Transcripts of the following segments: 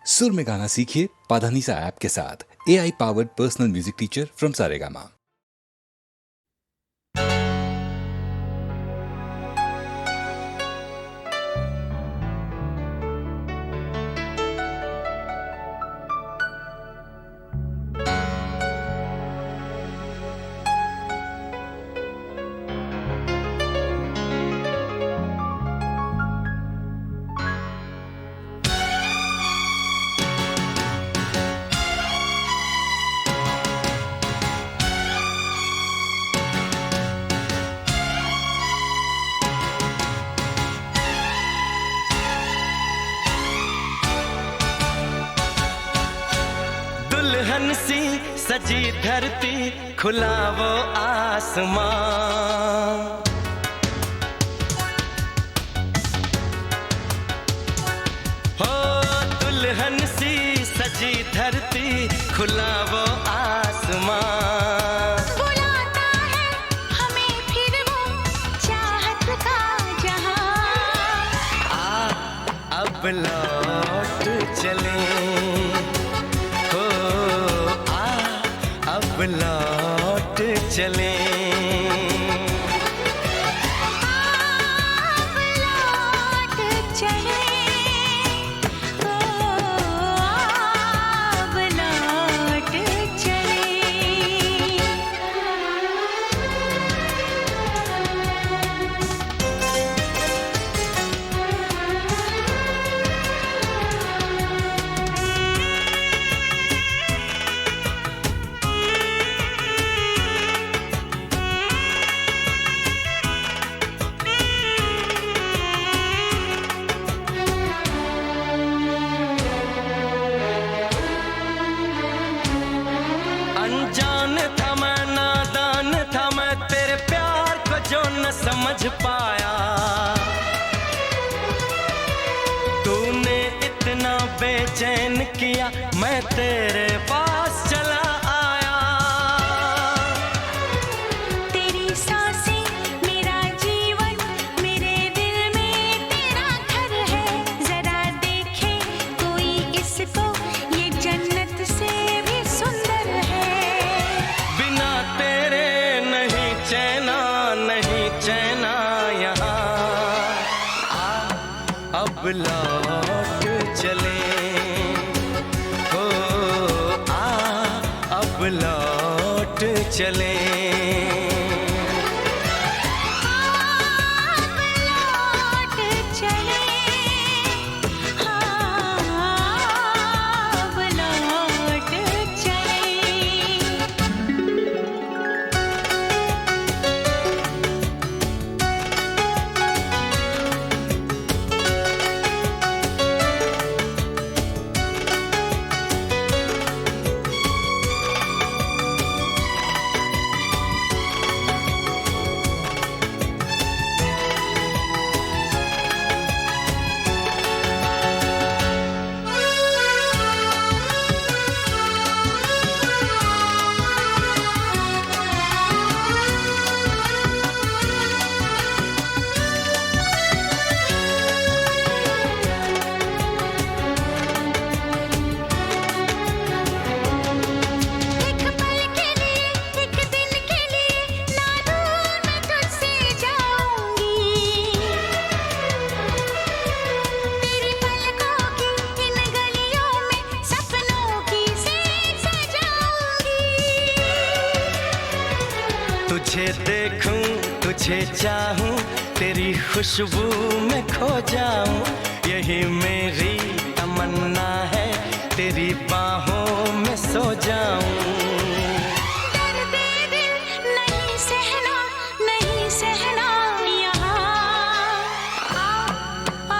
सुर में गाना सीखिए पाधानीसा ऐप के साथ। AI powered personal music teacher from Saregama. दुल्हन सी सजी धरती, खुला वो आसमां। हो दुल्हन सी सजी धरती, खुला वो आसमां। बुलाता है हमें फिर वो चाहत का जहां। अब लौट चले, अब लौट चले। अब लौट चले, अब लौट चले। अनजान था मैं, नादान था मैं, तेरे प्यार को जो न समझ पाया। तूने इतना बेचैन किया, मैं तेरे पास चला आया। तेरी सांसें मेरा जीवन, मेरे दिल में तेरा घर है। जरा देखे कोई इसको, ये जन्नत से भी सुंदर है। बिना तेरे नहीं चैना, नहीं चैना यहाँ। अब लौट चले, हो अब लौट चले। अब लौट चले, अब लौट चले। एक पल के लिए, एक दिन के लिए, ना दूर मैं तुझसे जाऊंगी। तेरी पलकों की इन गलियों में सपनों की सैर सजाऊंगी। तुझे देखूं, तुझे चाहूं, तेरी खुशबू में खो जाऊं। यही मेरी तमन्ना है, तेरी बाहों में सो जाऊं। दर्द दिल नहीं सहना, नहीं सहना यहाँ।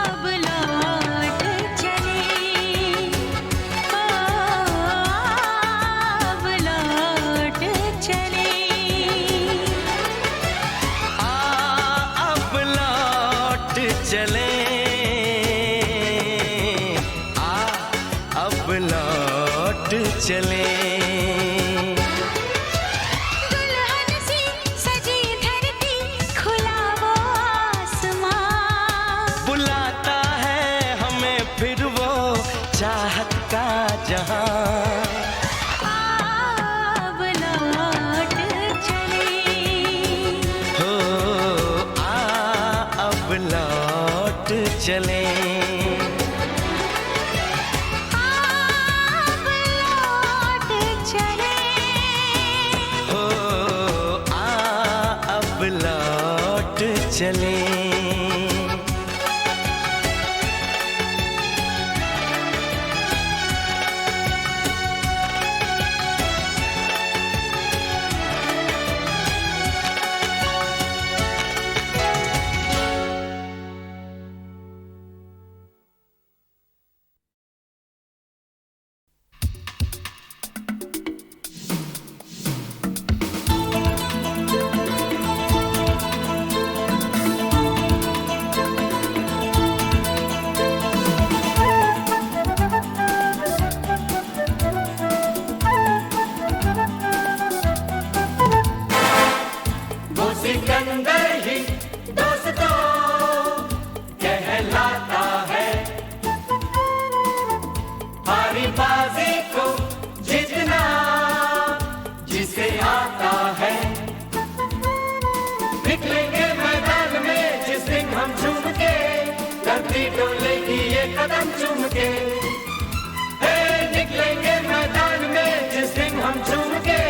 अब लौट चले, अब लौट चले। अब लौट चले, अब लौट चले। दुल्हन सी सजी धरती, खुला वो आसमां। बुलाता है हमें फिर वो चाहत चाहत का जहां अब लौट चले हो अब लौट चले अब लौट चले हो अब लौट चले सिकंदर ही दोस्तों कहलाता है हारी बाजी को जीतना जिसे आता है निकलेंगे मैदान में जिस दिन हम झूम के धरती डोलेगी ये कदम चूम के निकलेंगे मैदान में जिस दिन हम झूम के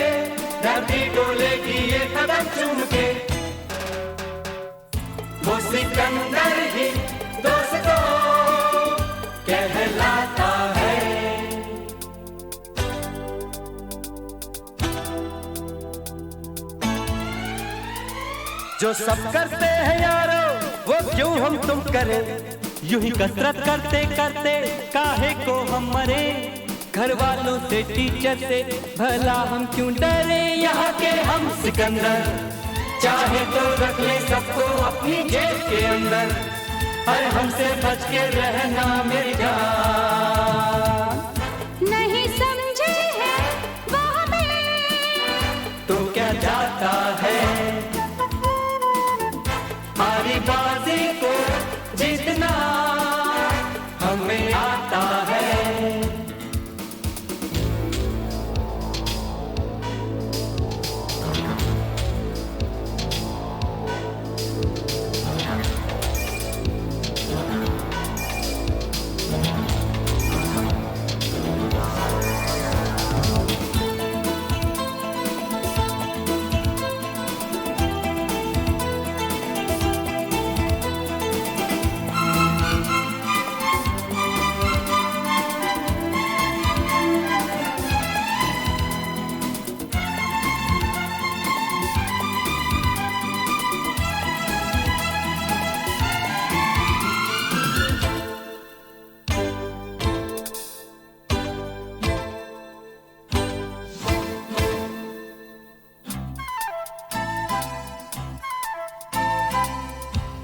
धरती डोलेगी ये कदम चूम के वो सिकंदर ही दोस्तों कहलाता है जो सब करते हैं यारो वो क्यों हम तुम करें यूं ही कसरत करते करते काहे को हम मरे घर वालों से टीचर से भला हम क्यों डरे यहाँ के हम सिकंदर चाहे तो रख ले सबको अपनी जेब के अंदर और हमसे बच के रहना मेरी जान नहीं समझे हैं वो हमें तो क्या जाता है हारी बाजी को जीतना हमें आता है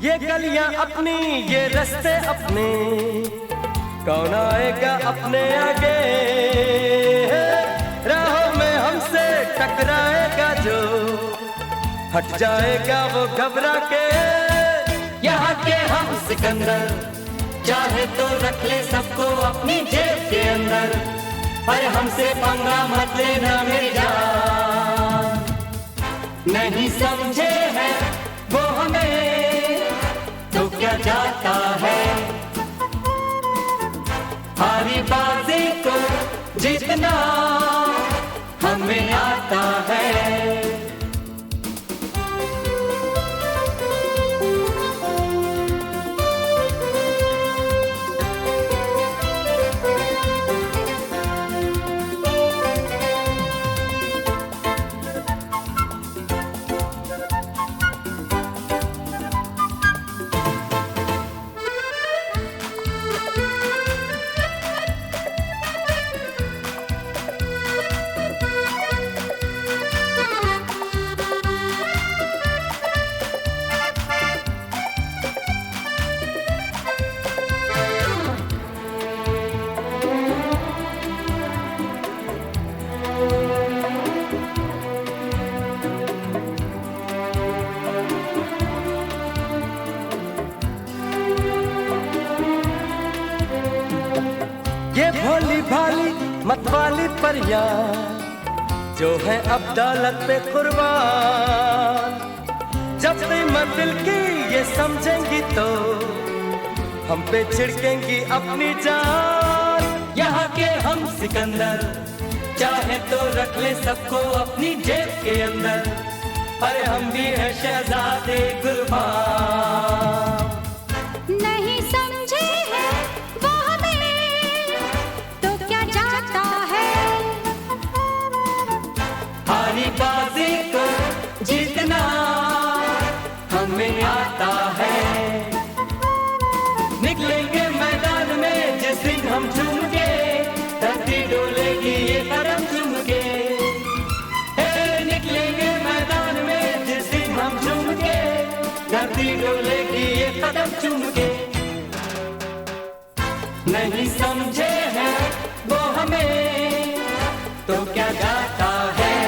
ये गलियां अपनी ये रास्ते अपने कौन आएगा अपने आगे राहों में हमसे टकराएगा जो हट जाएगा वो घबरा के यहाँ के हम सिकंदर चाहे तो रख ले सबको अपनी जेब के अंदर पर हमसे पंगा मत लेना मेरी जान नहीं समझे हैं वो हमें तो क्या जाता है हारी बाजी को जीतना हमें आता है भोली भाली मतवाली परियां जो है अब दौलत पे कुर्बान। जब कीमत दिल की ये समझेंगी तो हम पे छिड़केंगी अपनी जान। यहाँ के हम सिकंदर चाहे तो रख ले सबको अपनी जेब के अंदर, अरे हम भी है शहजादे गुलफाम। नहीं समझे हैं वो हमें तो क्या जाता है, हारी बाजी को जीतना हमें आता है। निकलेंगे मैदान में जिस दिन हम झूम के, धरती डोलेगी ये कदम चूम के। निकलेंगे मैदान में जिस दिन हम झूम के, धरती डोलेगी ये कदम चूम के। नहीं समझे हैं वो हमें तो क्या जाता है।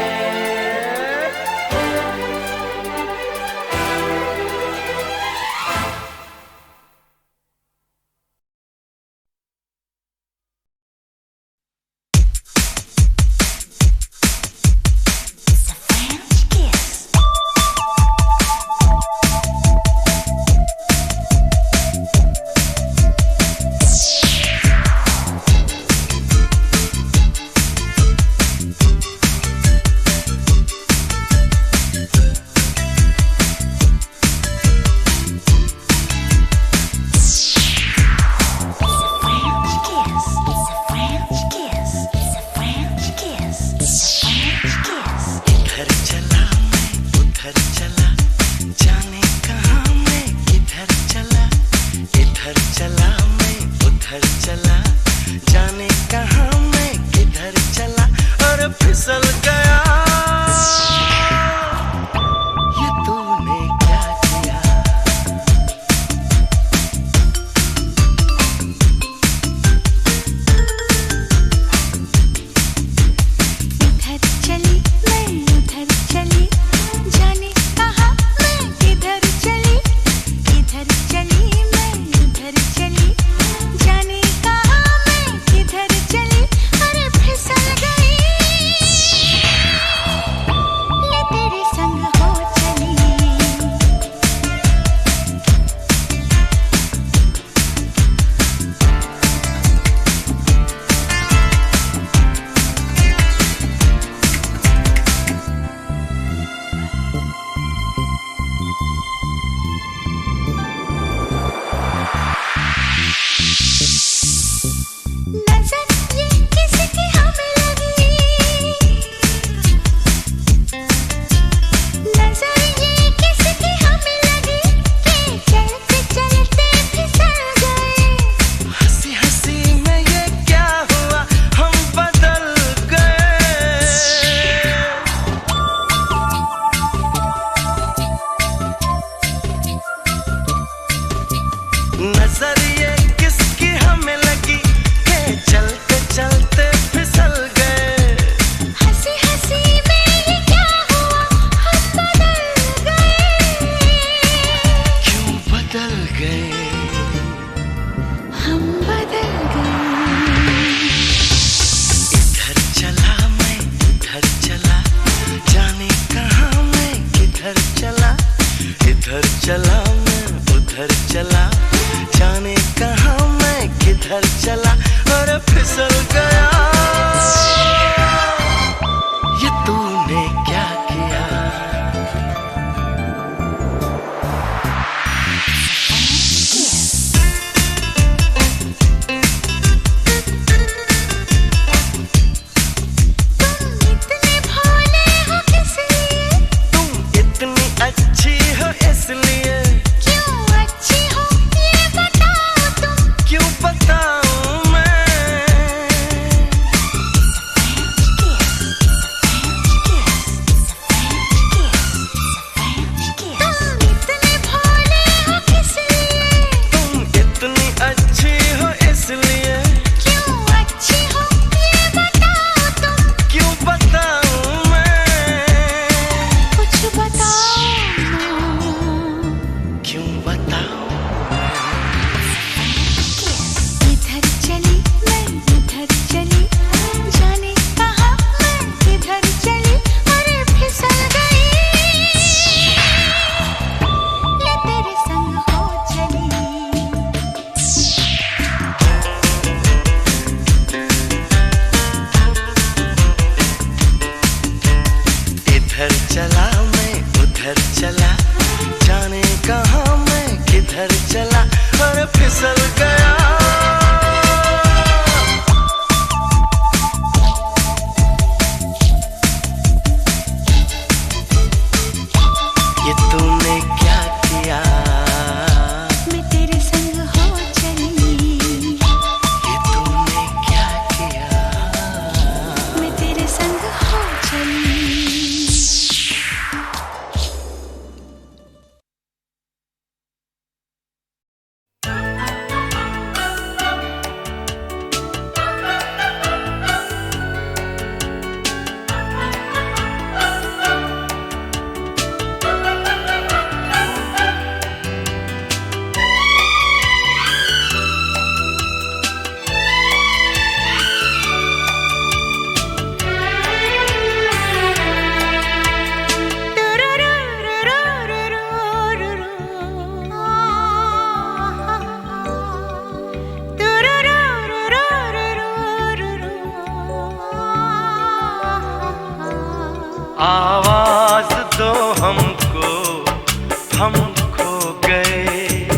हम खो गए,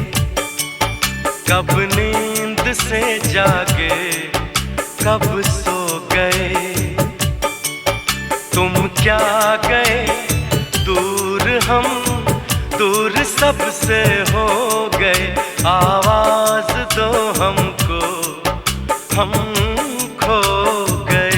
कब नींद से जागे, कब सो गए। तुम क्या गए दूर, हम दूर सबसे हो गए। आवाज दो हमको, हम खो गए।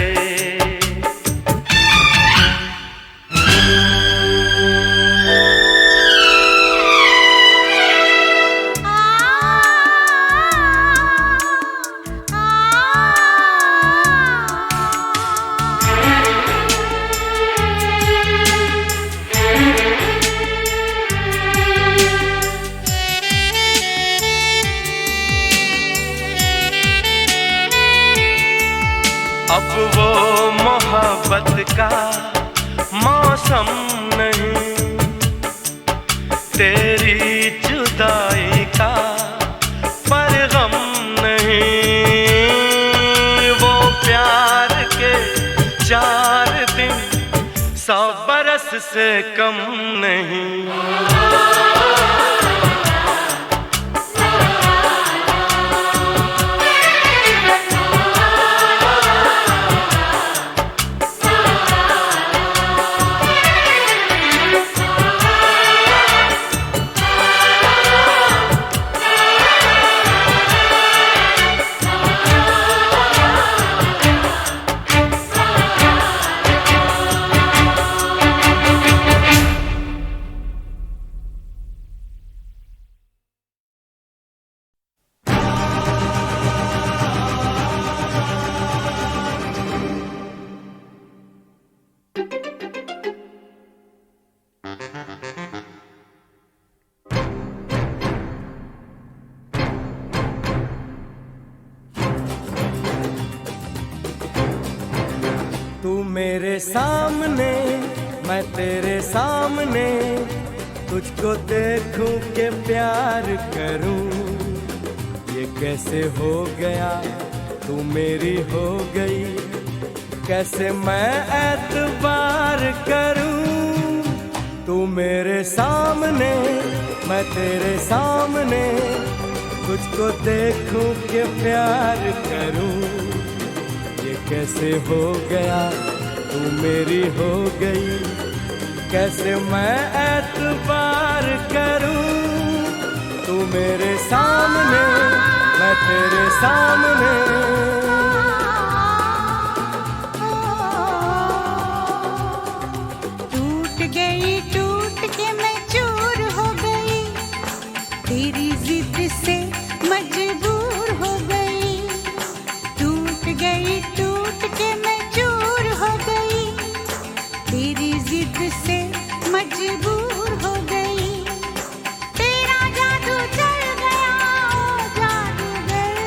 अब वो मोहब्बत का मौसम नहीं, तेरी जुदाई का परगम नहीं। वो प्यार के 4 दिन 100 बरस से कम नहीं। तू मेरे सामने, मैं तेरे सामने, तुझको देखूं के प्यार करूं। ये कैसे हो गया, तू मेरी हो गई, कैसे मैं एतबार करूं। तू मेरे सामने, मैं तेरे सामने, तुझको देखूं के प्यार करूं। कैसे हो गया, तू मेरी हो गई, कैसे मैं एतबार करूं। तू मेरे सामने, मैं तेरे सामने। टूट गई, टूट के मैं चूर हो गई, तेरी जिद से मजबूर हो गई। टूट गई, टूट के मैं चूर हो गई, तेरी जिद से मजबूर हो गई। तेरा जादू चल गया, ओ जादूगर।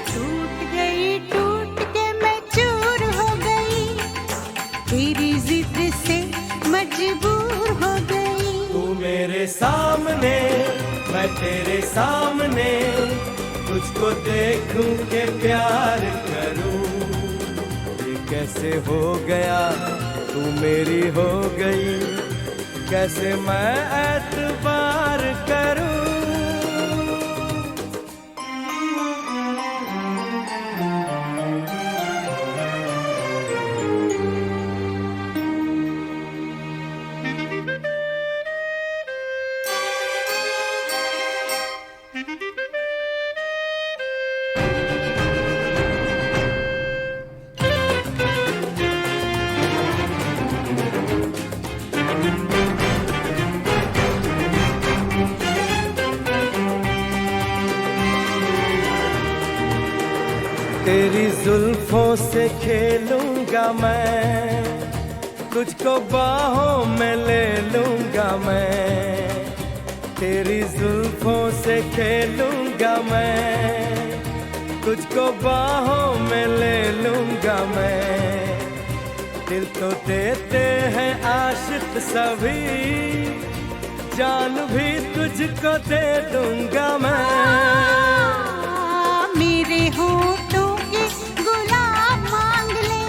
टूट गई, टूट के मैं चूर हो गई, तेरी जिद से मजबूर हो गई। तू मेरे सामने, मैं तेरे सामने, तुझको देखूं के प्यार करूं। ये कैसे हो गया, तू मेरी हो गई, कैसे मैं एतबार करूं। तेरी जुल्फों से खेलूंगा मैं, तुझको बाहों में ले लूंगा मैं। तेरी जुल्फों से खेलूंगा मैं, तुझको बाहों में ले लूंगा मैं। दिल तो देते हैं आशिक सभी, जान भी तुझको दे दूंगा मैं। मेरे होठों के गुलाब मांग ले,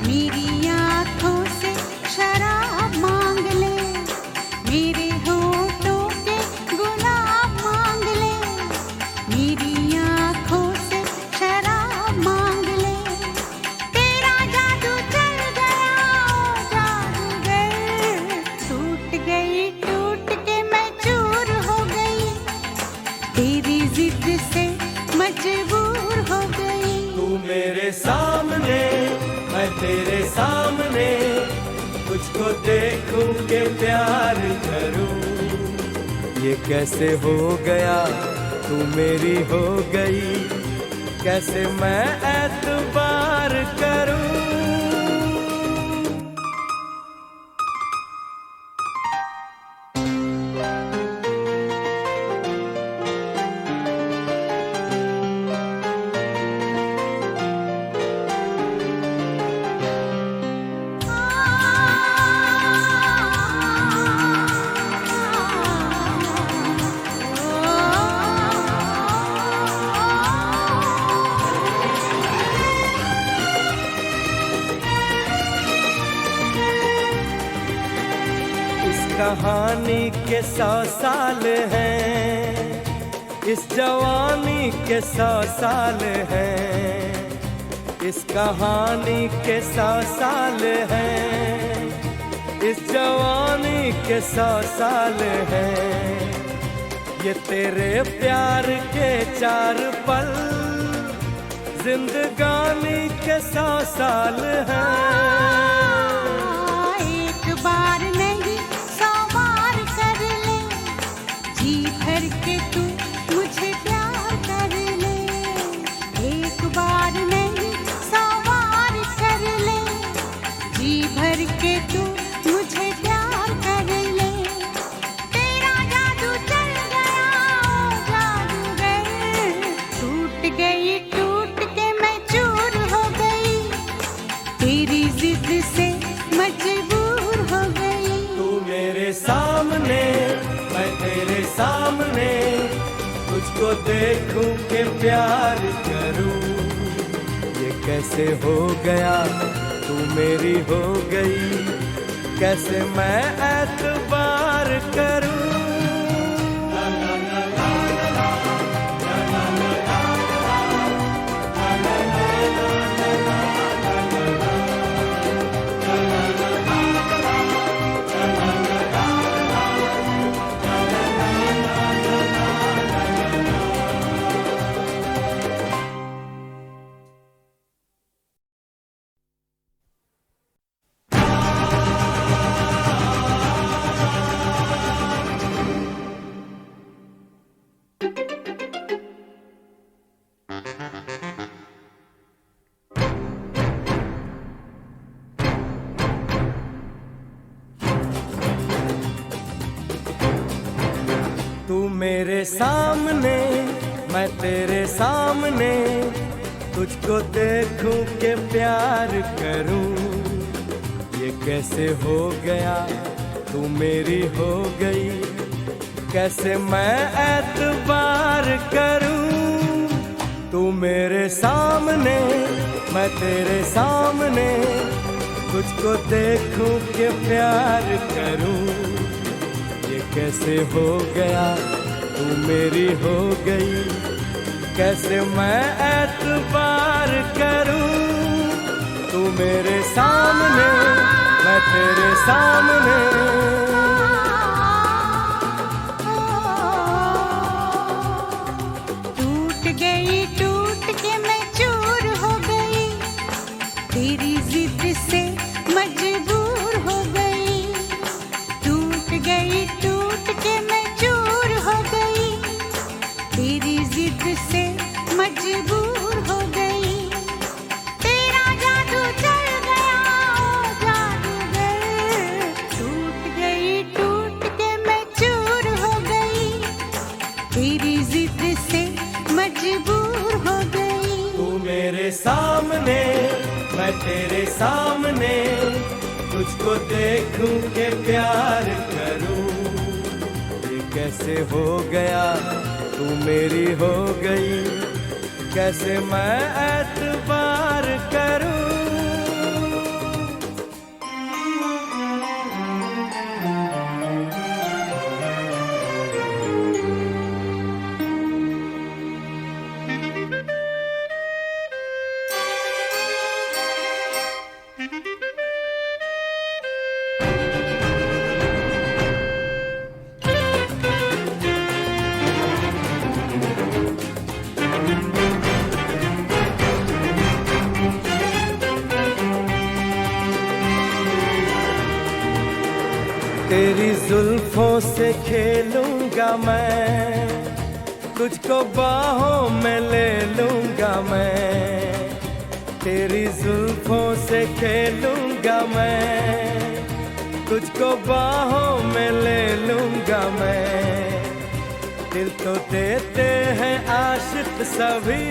मेरी आँखों से शराब मांग ले। मेरे होठों तेरे सामने तुझको देखूं के प्यार करूं। ये कैसे हो गया तू मेरी हो गई, कैसे मैं एतबार करूं। कहानी के 100 साल हैं, इस जवानी के 100 साल हैं, इस कहानी के 100 साल हैं, इस जवानी के 100 साल हैं। ये तेरे प्यार के 4 पल जिंदगानी के 100 साल हैं। एक बार नहीं 100 बार कर ले, जी भर के तू मुझे प्यार कर ले। एक बार नहीं 100 बार कर ले, जी भर के तू मुझे प्यार कर ले। तेरा जादू चल गया ओ जादूगर, टूट के मैं चूर हो गई, तेरी जिद से मजबूर हो गई। तू मेरे सामने मैं तेरे सामने, तुझको देखूं के प्यार करूं। ये कैसे हो गया तू मेरी हो गई, कैसे मैं एतबार करूं। तू मेरे सामने मैं तेरे सामने, तुझको देखूं के प्यार करूं। ये कैसे हो गया तू मेरी हो गई, कैसे मैं एतबार करूं। तू मेरे सामने मैं तेरे सामने, तुझको देखूं के प्यार करूं। ये कैसे हो गया तू मेरी हो गई, कैसे मैं एतबार करूं। तू मेरे सामने मैं तेरे सामने, टूट के मैं चूर हो गई, तेरी जिद से मजबूर हो गई। टूट के मैं चूर हो गई, तेरी जिद से मजबूर हो गई। तेरा जादू चल गया ओ जादूगर, टूट के मैं चूर हो गई, तेरी जिद से मजबूर हो गई। तू मेरे सामने मैं तेरे सामने, तुझको देखूं के प्यार करूं। ये कैसे हो गया तू मेरी हो गई, कैसे मैं एतबार करूं। तेरी जुल्फों से खेलूंगा मैं, तुझको बाहों में ले लूंगा मैं। तेरी जुल्फों से खेलूंगा मैं, तुझको बाहों में ले लूंगा मैं। दिल तो देते हैं आशिक सभी,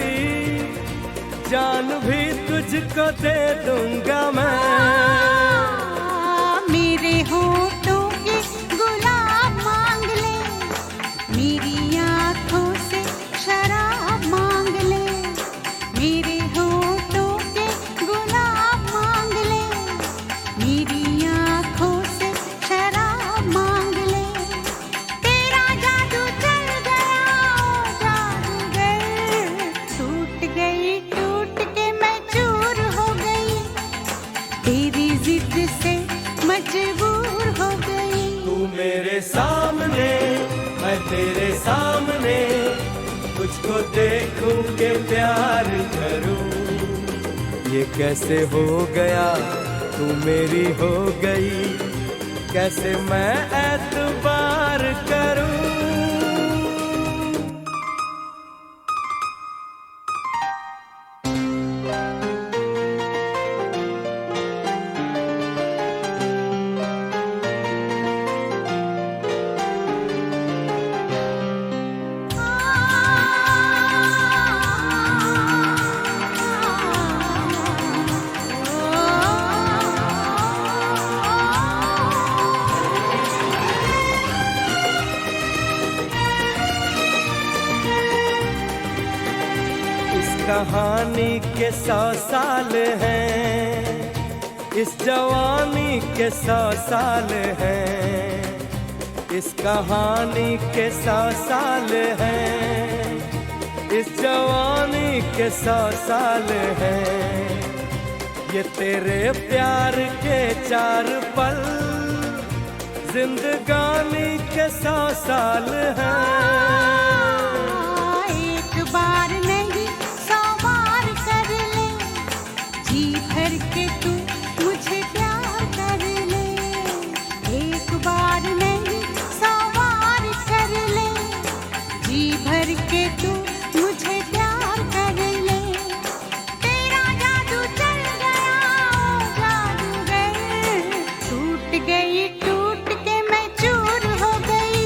जान भी तुझको दे दूंगा मैं। मेरे होठों के गुलाब मांग ले, मेरी आँखों से शराब मांग ले। मेरे होठों के गुलाब मांग ले, मेरी आँखों से शराब मांग ले। तेरा जादू चल गया ओ जादूगर, टूट गई टूट के मैं चूर हो गई, तेरी जिद से मजबूर हो गई। तू मेरे सामने, मैं तेरे सामने, तुझको देखूं के प्यार करूं। ये कैसे हो गया, तू मेरी हो गई, कैसे मैं एतबार करूं। कहानी के 100 साल हैं, इस जवानी के 100 साल हैं। इस कहानी के 100 साल हैं, इस जवानी के 100 साल हैं। ये तेरे प्यार के 4 पल, जिंदगानी के 100 साल हैं। एक बार नहीं 100 बार कर ले, जी भर के तू मुझे प्यार कर ले। एक बार नहीं 100 बार कर ले, जी भर के तू मुझे प्यार कर ले। तेरा जादू चल गया ओ जादूगर, टूट गई टूट के मैं चूर हो गई,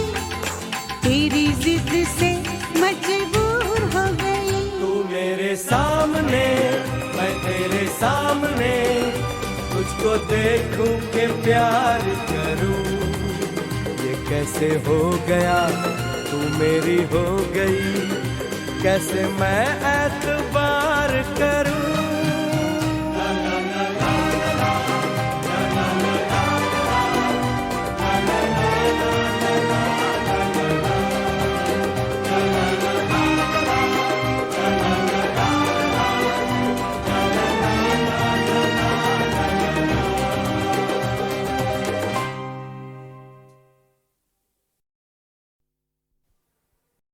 तेरी जिद से मजबूर हो गई। तू मेरे सामने, मैं तेरे सामने, तुझको देखूं के प्यार करूं। ये कैसे हो गया, तू मेरी हो गई, कैसे मैं एतबार करूं।